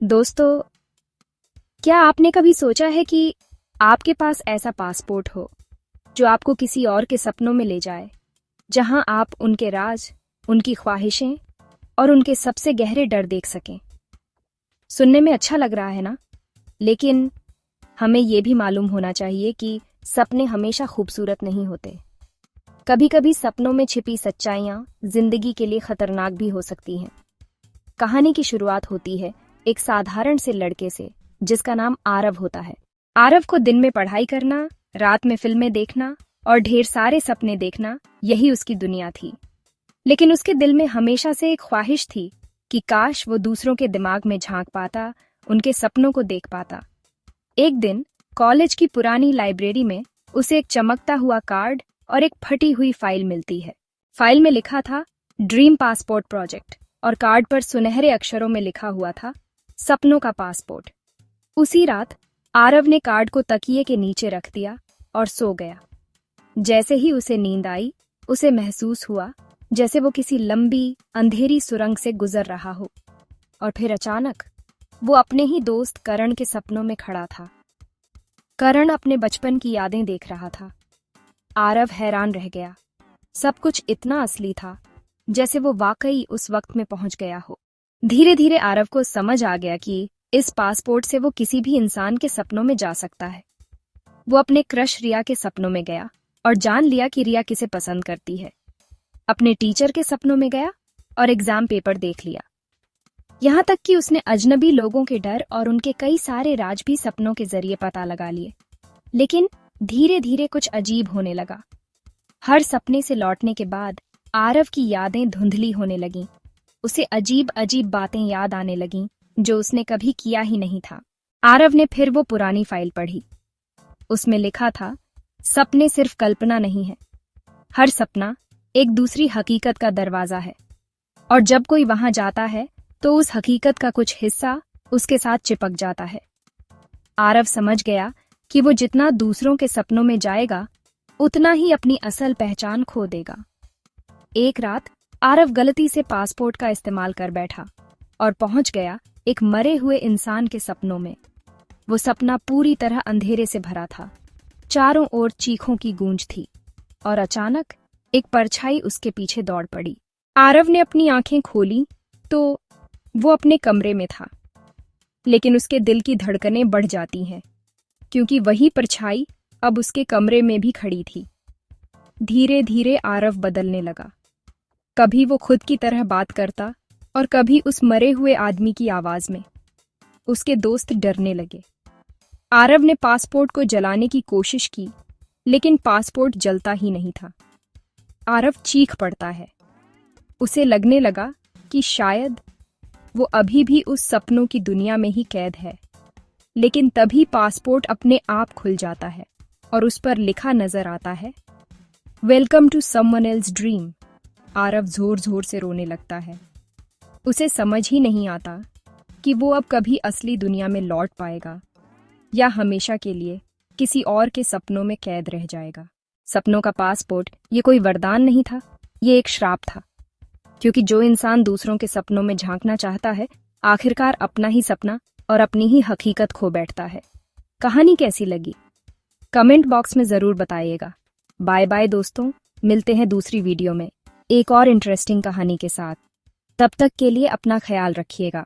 दोस्तों, क्या आपने कभी सोचा है कि आपके पास ऐसा पासपोर्ट हो जो आपको किसी और के सपनों में ले जाए, जहां आप उनके राज, उनकी ख्वाहिशें और उनके सबसे गहरे डर देख सकें? सुनने में अच्छा लग रहा है ना? लेकिन हमें ये भी मालूम होना चाहिए कि सपने हमेशा खूबसूरत नहीं होते। कभी-कभी सपनों में छिपी सच्चाइयां जिंदगी के लिए खतरनाक भी हो सकती हैं। कहानी की शुरुआत होती है एक साधारण से लड़के से जिसका नाम आरव होता है। आरव को दिन में पढ़ाई करना, रात में फिल्में देखना और ढेर सारे सपने देखना, यही उसकी दुनिया थी। लेकिन उसके दिल में हमेशा से एक ख्वाहिश थी कि काश वो दूसरों के दिमाग में झांक पाता, उनके सपनों को देख पाता। एक दिन कॉलेज की पुरानी लाइब्रेरी में उसे एक चमकता हुआ कार्ड और एक फटी हुई फाइल मिलती है। फाइल में लिखा था ड्रीम पासपोर्ट प्रोजेक्ट और कार्ड पर सुनहरे अक्षरों में लिखा हुआ था सपनों का पासपोर्ट। उसी रात आरव ने कार्ड को तकिए के नीचे रख दिया और सो गया। जैसे ही उसे नींद आई, उसे महसूस हुआ जैसे वो किसी लंबी अंधेरी सुरंग से गुजर रहा हो। और फिर अचानक वो अपने ही दोस्त करण के सपनों में खड़ा था। करण अपने बचपन की यादें देख रहा था। आरव हैरान रह गया। सब कुछ इतना असली था, जैसे वो वाकई उस वक्त में पहुंच गया हो। धीरे धीरे आरव को समझ आ गया कि इस पासपोर्ट से वो किसी भी इंसान के सपनों में जा सकता है। वो अपने क्रश रिया के सपनों में गया और जान लिया कि रिया किसे पसंद करती है। अपने टीचर के सपनों में गया और एग्जाम पेपर देख लिया। यहाँ तक कि उसने अजनबी लोगों के डर और उनके कई सारे राज भी सपनों के जरिए पता लगा लिए। लेकिन धीरे धीरे कुछ अजीब होने लगा। हर सपने से लौटने के बाद आरव की यादें धुंधली होने लगीं। उसे अजीब अजीब बातें याद आने लगीं जो उसने कभी किया ही नहीं था। आरव ने फिर वो पुरानी फाइल पढ़ी। उसमें लिखा था, सपने सिर्फ कल्पना नहीं है। हर सपना एक दूसरी हकीकत का दरवाजा है, और जब कोई वहां जाता है तो उस हकीकत का कुछ हिस्सा उसके साथ चिपक जाता है। आरव समझ गया कि वो जितना दूसरों के सपनों में जाएगा, उतना ही अपनी असल पहचान खो देगा। एक रात आरव गलती से पासपोर्ट का इस्तेमाल कर बैठा और पहुंच गया एक मरे हुए इंसान के सपनों में। वो सपना पूरी तरह अंधेरे से भरा था। चारों ओर चीखों की गूंज थी और अचानक एक परछाई उसके पीछे दौड़ पड़ी। आरव ने अपनी आंखें खोली तो वो अपने कमरे में था। लेकिन उसके दिल की धड़कनें बढ़ जाती हैं, क्योंकि वही परछाई अब उसके कमरे में भी खड़ी थी। धीरे धीरे आरव बदलने लगा। कभी वो खुद की तरह बात करता और कभी उस मरे हुए आदमी की आवाज में। उसके दोस्त डरने लगे। आरव ने पासपोर्ट को जलाने की कोशिश की, लेकिन पासपोर्ट जलता ही नहीं था। आरव चीख पड़ता है। उसे लगने लगा कि शायद वो अभी भी उस सपनों की दुनिया में ही कैद है। लेकिन तभी पासपोर्ट अपने आप खुल जाता है और उस पर लिखा नजर आता है, welcome to someone else dream. Aarav जोर जोर से रोने लगता है। उसे समझ ही नहीं आता कि वो अब कभी असली दुनिया में लौट पाएगा या हमेशा के लिए किसी और के सपनों में कैद रह जाएगा। सपनों का पासपोर्ट ये कोई वरदान नहीं था, ये एक श्राप था। क्योंकि जो इंसान दूसरों के सपनों में झांकना चाहता है, आखिरकार अपना ही सपना और अपनी ही हकीकत खो बैठता है। कहानी कैसी लगी? कमेंट बॉक्स में जरूर बताइएगा। बाय बाय दोस्तों, मिलते हैं दूसरी वीडियो में एक और इंटरेस्टिंग कहानी के साथ। तब तक के लिए अपना ख्याल रखिएगा।